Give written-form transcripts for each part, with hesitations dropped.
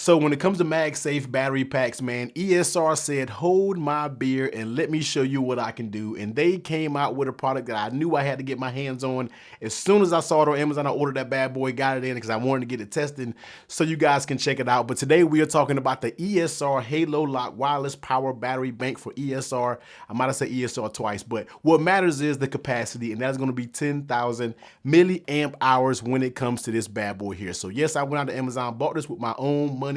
So when it comes to MagSafe battery packs, man, ESR said, hold my beer and let me show you what I can do. And they came out with a product that I knew I had to get my hands on. As soon as I saw it on Amazon, I ordered that bad boy, got it in because I wanted to get it tested so you guys can check it out. But today we are talking about the ESR HaloLock wireless power battery bank for ESR. I might have said ESR twice, but what matters is the capacity, and that's going to be 10,000 milliamp hours when it comes to this bad boy here. So yes, I went out to Amazon, bought this with my own money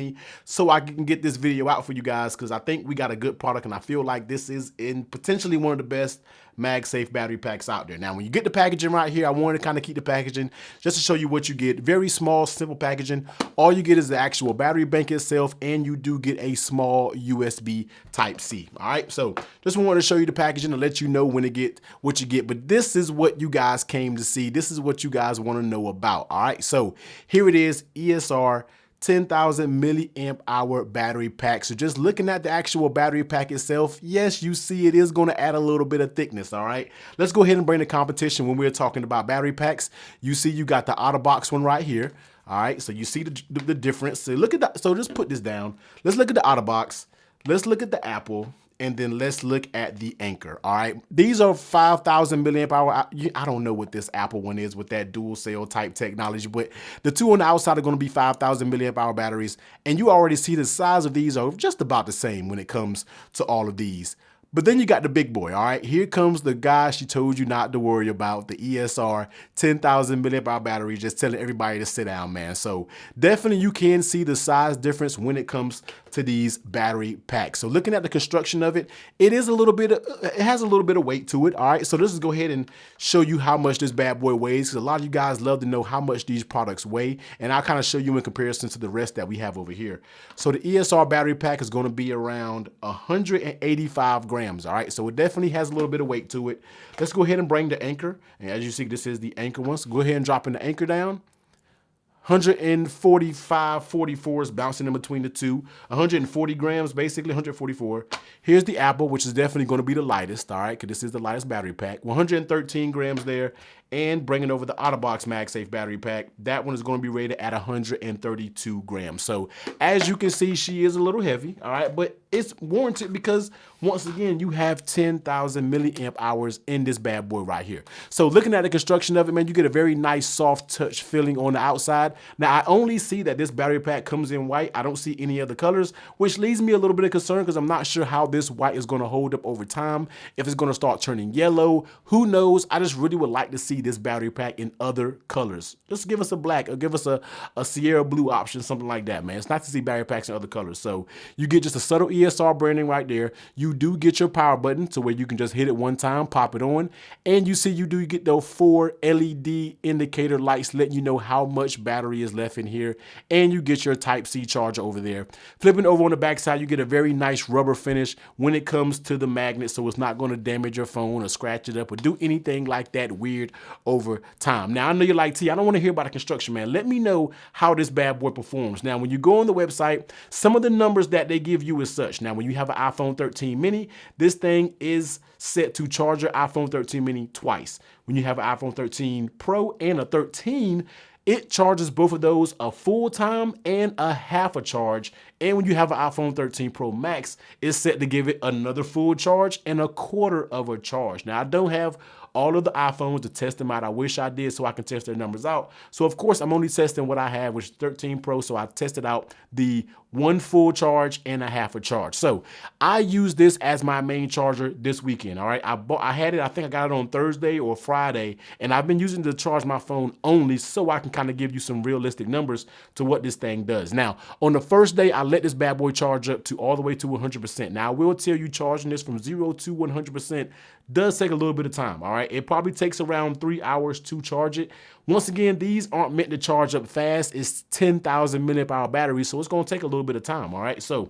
so I can get this video out for you guys because I think we got a good product and I feel like this is in potentially one of the best MagSafe battery packs out there. Now, when you get the packaging right here, I wanted to kind of keep the packaging just to show you what you get. Very small, simple packaging. All you get is the actual battery bank itself, and you do get a small USB Type-C. All right, so just wanted to show you the packaging to let you know when to get what you get. But this is what you guys came to see. This is what you guys want to know about. All right, so here it is, ESR 10,000 milliamp hour battery pack. So just looking at the actual battery pack itself, yes, you see it is going to add a little bit of thickness. All right, let's go ahead and bring the competition when we're talking about battery packs. You see you got the out of box one right here. All right, so you see the difference. So look at that. So just put this down. Let's look at the out of box. Let's look at the Apple. And then let's look at the Anchor. All right, these are 5,000 milliamp hour. I don't know what this Apple one is with that dual cell type technology, but the two on the outside are going to be 5,000 milliamp hour batteries. And you already see the size of these are just about the same when it comes to all of these. But then you got the big boy, all right? Here comes the guy she told you not to worry about, the ESR 10,000 milliamp hour battery, just telling everybody to sit down, man. So definitely you can see the size difference when it comes to these battery packs. So looking at the construction of it, it has a little bit of weight to it, all right? So let's just go ahead and show you how much this bad boy weighs, because a lot of you guys love to know how much these products weigh, and I'll kind of show you in comparison to the rest that we have over here. So the ESR battery pack is going to be around 185 grams. All right, so it definitely has a little bit of weight to it. Let's go ahead and bring the Anchor. And as you see, this is the Anchor one. So go ahead and drop in the Anchor down. 145, 44 is bouncing in between the two. 140 grams, basically 144. Here's the Apple, which is definitely going to be the lightest, all right, because this is the lightest battery pack. 113 grams there. And bringing over the out-of-box MagSafe battery pack, that one is going to be rated at 132 grams. So as you can see, she is a little heavy, all right, but it's warranted because once again, you have 10,000 milliamp hours in this bad boy right here. So looking at the construction of it, man, you get a very nice soft touch feeling on the outside. Now, I only see that this battery pack comes in white. I don't see any other colors, which leaves me a little bit of concern because I'm not sure how this white is going to hold up over time. If it's going to start turning yellow, who knows? I just really would like to see this battery pack in other colors. Just give us a black or give us a Sierra blue option, something like that, man. It's nice to see battery packs in other colors. So you get just a subtle ESR branding right there. You do get your power button to where you can just hit it one time, pop it on. And you see you do get those 4 LED indicator lights letting you know how much battery is left in here. And you get your Type-C charger over there. Flipping over on the back side, you get a very nice rubber finish when it comes to the magnet, so it's not going to damage your phone or scratch it up or do anything like that weird over time. Now, I know you're like, T, I don't want to hear about the construction, man. Let me know how this bad boy performs. Now, when you go on the website, some of the numbers that they give you is such. Now, when you have an iPhone 13 mini, this thing is set to charge your iPhone 13 mini twice. When you have an iPhone 13 Pro and a 13, it charges both of those a full time and a half a charge. And when you have an iPhone 13 Pro Max, it's set to give it another full charge and a quarter of a charge. Now, I don't have all of the iPhones to test them out. I wish I did so I can test their numbers out. So of course I'm only testing what I have, which is 13 Pro. So I tested out the 1 full charge and a half a charge. So I use this as my main charger this weekend. All right. I had it, I think I got it on Thursday or Friday, and I've been using it to charge my phone only so I can kind of give you some realistic numbers to what this thing does. Now, on the first day, I let this bad boy charge up to all the way to 100%. Now, I will tell you charging this from 0 to 100% does take a little bit of time, all right? It probably takes around 3 hours to charge it. Once again, these aren't meant to charge up fast. It's 10,000 milliamp hour battery, so it's gonna take a little bit of time, all right? So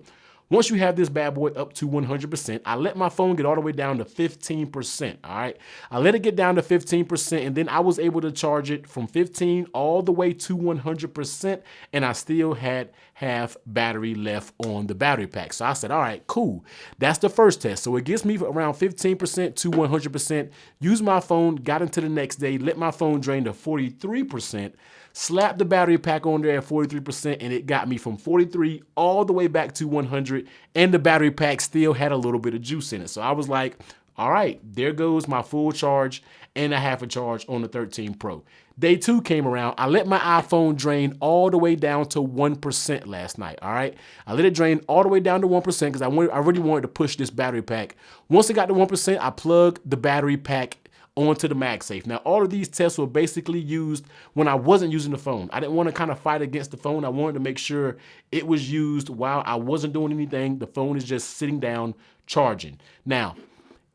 once you have this bad boy up to 100%, I let my phone get all the way down to 15%, all right? I let it get down to 15%, and then I was able to charge it from 15 all the way to 100%, and I still had half battery left on the battery pack. So I said, all right, cool. That's the first test. So it gets me around 15% to 100%. Use my phone, got into the next day, let my phone drain to 43%. slapped the battery pack on there at 43%, and it got me from 43 all the way back to 100, and the battery pack still had a little bit of juice in it. So I was like, all right, there goes my full charge and a half a charge on the 13 Pro. Day 2 came around. I let my iPhone drain all the way down to 1% last night, all right? I let it drain all the way down to 1% because I really wanted to push this battery pack. Once it got to 1%, I plugged the battery pack onto the MagSafe. Now, all of these tests were basically used when I wasn't using the phone. I didn't want to kind of fight against the phone. I wanted to make sure it was used while I wasn't doing anything. The phone is just sitting down charging. Now,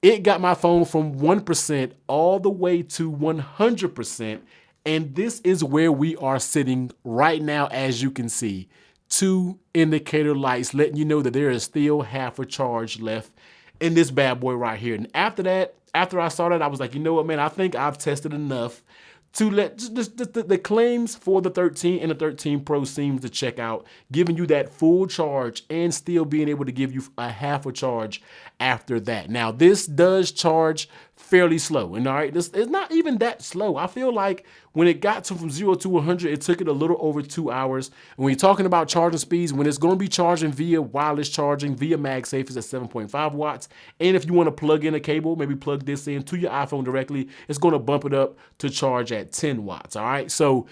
it got my phone from 1% all the way to 100%. And this is where we are sitting right now, as you can see. 2 indicator lights letting you know that there is still half a charge left in this bad boy right here. And after that, after I saw that, I was like, you know what, man, I think I've tested enough to let the claims for the 13 and the 13 Pro seems to check out, giving you that full charge and still being able to give you a half a charge after that. Now, this does charge fairly slow. And all right, this is not even that slow. I feel like when it got to from 0 to 100, it took it a little over 2 hours. And when you're talking about charging speeds, when it's going to be charging via wireless charging, via MagSafe is at 7.5 watts. And if you want to plug in a cable, maybe plug this in to your iPhone directly, it's going to bump it up to charge at 10 watts. All right. So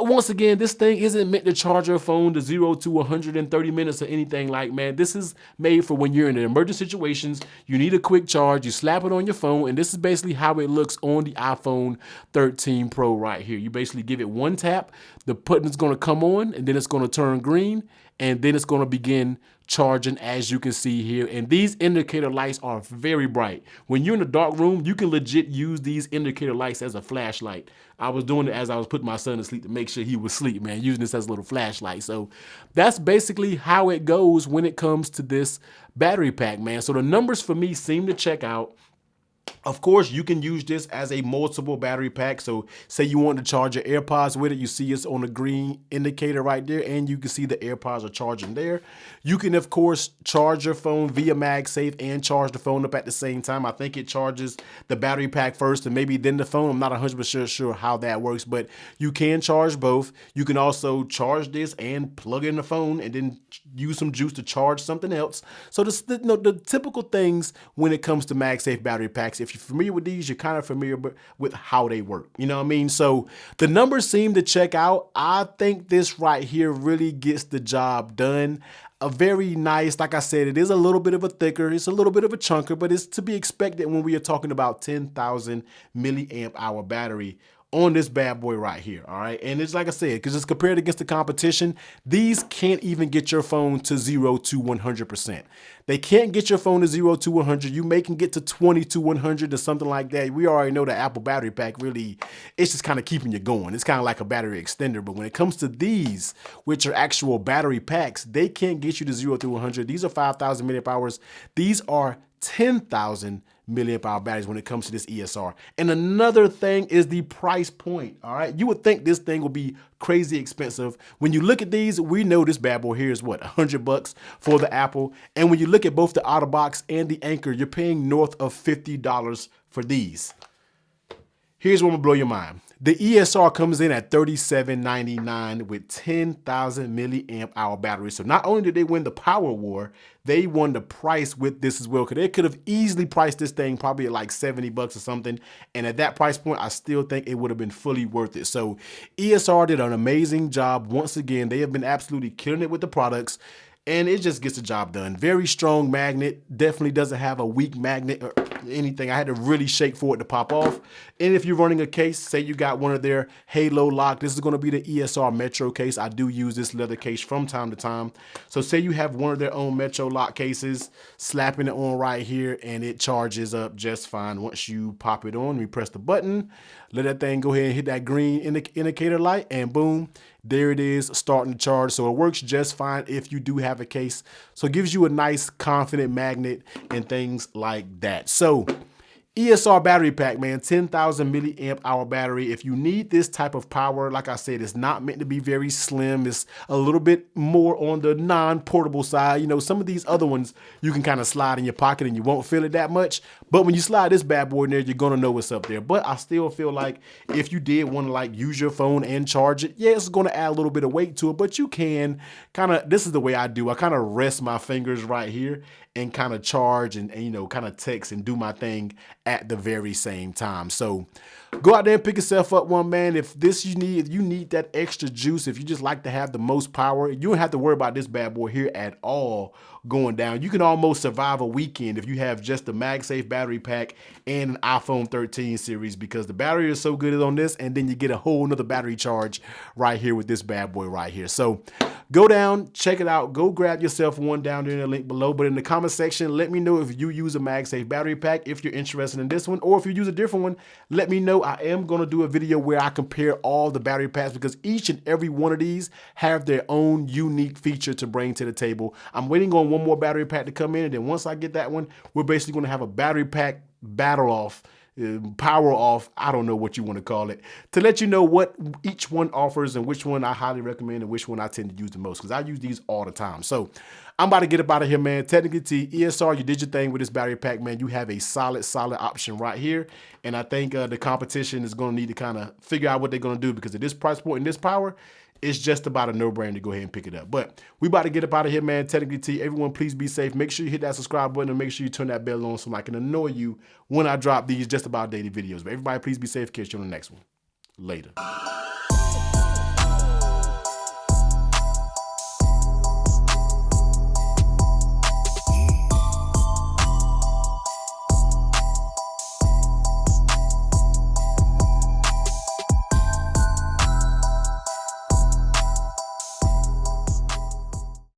once again, this thing isn't meant to charge your phone to 0 to 130 minutes or anything like, man. This is made for when you're in emergency situations, you need a quick charge, you slap it on your phone, and this is basically how it looks on the iPhone 13 Pro right here. You basically give it one tap, the button is going to come on, and then it's going to turn green, and then it's going to begin charging, as you can see here. And these indicator lights are very bright. When you're in a dark room, you can legit use these indicator lights as a flashlight. I was doing it as I was putting my son to sleep to make sure he was asleep, man, using this as a little flashlight. So that's basically how it goes when it comes to this battery pack, man. So the numbers for me seem to check out. Of course, you can use this as a multiple battery pack. So say you want to charge your AirPods with it, you see it's on the green indicator right there, and you can see the AirPods are charging there. You can, of course, charge your phone via MagSafe and charge the phone up at the same time. I think it charges the battery pack first and maybe then the phone. I'm not 100% sure how that works, but you can charge both. You can also charge this and plug in the phone and then use some juice to charge something else. So the typical things when it comes to MagSafe battery packs, if you're familiar with these, you're kind of familiar with how they work. You know what I mean? So the numbers seem to check out. I think this right here really gets the job done. A very nice, like I said, it is a little bit of a thicker, it's a little bit of a chunker, but it's to be expected when we are talking about 10,000 milliamp hour battery on this bad boy right here, all right? And it's like I said, because it's compared against the competition, these can't even get your phone to 0 to 100%. They can't get your phone to 0 to 100. You may can get to 20 to 100 or something like that. We already know the Apple battery pack really, it's just kind of keeping you going. It's kind of like a battery extender. But when it comes to these, which are actual battery packs, they can't get you to 0 to 100. These are 5,000 milliamp hours. These are 10,000 milliamp hour batteries when it comes to this ESR. And another thing is the price point. All right, you would think this thing will be crazy expensive. When you look at these, we know this bad boy here is what, $100 for the Apple. And when you look at both the OtterBox and the Anchor, you're paying north of $50 for these. Here's what will blow your mind. The ESR comes in at $37.99 with 10,000 milliamp hour battery. So not only did they win the power war, they won the price with this as well. Because they could have easily priced this thing probably at like $70 or something. And at that price point, I still think it would have been fully worth it. So ESR did an amazing job. Once again, they have been absolutely killing it with the products. And it just gets the job done. Very strong magnet. Definitely doesn't have a weak magnet or anything. I had to really shake for it to pop off. And if you're running a case, say you got one of their HaloLock, this is going to be the ESR Metro case. I do use this leather case from time to time. So say you have one of their own Metro lock cases, slapping it on right here, and it charges up just fine. Once you pop it on, you press the button, let that thing go ahead and hit that green indicator light, and boom, there it is, starting to charge. So it works just fine if you do have a case. So it gives you a nice, confident magnet and things like that. So ESR battery pack, man, 10,000 milliamp hour battery. If you need this type of power, like I said, it's not meant to be very slim. It's a little bit more on the non-portable side. You know, some of these other ones you can kind of slide in your pocket and you won't feel it that much. But when you slide this bad boy in there, you're gonna know what's up there. But I still feel like if you did want to like use your phone and charge it, yeah, it's gonna add a little bit of weight to it, but you can kind of, this is the way I do. I kind of rest my fingers right here and kind of charge and you know, kind of text and do my thing at the very same time. So go out there and pick yourself up one, man. If you need that extra juice, if you just like to have the most power, you don't have to worry about this bad boy here at all going down. You can almost survive a weekend if you have just the MagSafe battery pack and an iPhone 13 series, because the battery is so good on this, and then you get a whole nother battery charge right here with this bad boy right here. So go down, check it out, go grab yourself one down there in the link below. But in the comment section, let me know if you use a MagSafe battery pack, if you're interested in this one, or if you use a different one, let me know. I am going to do a video where I compare all the battery packs, because each and every one of these have their own unique feature to bring to the table. I'm waiting on one more battery pack to come in, and then once I get that one, we're basically going to have a battery pack battle off, power off, I don't know what you want to call it, to let you know what each one offers and which one I highly recommend and which one I tend to use the most, because I use these all the time. So I'm about to get up out of here, man. Technically T, ESR, you did your thing with this battery pack, man. You have a solid option right here. And I think the competition is going to need to kind of figure out what they're going to do, because at this price point and this power, it's just about a no-brainer to go ahead and pick it up. But we about to get up out of here, man. Technically T, everyone, please be safe. Make sure you hit that subscribe button and make sure you turn that bell on so I can annoy you when I drop these just about daily videos. But everybody, please be safe. Catch you on the next one. Later.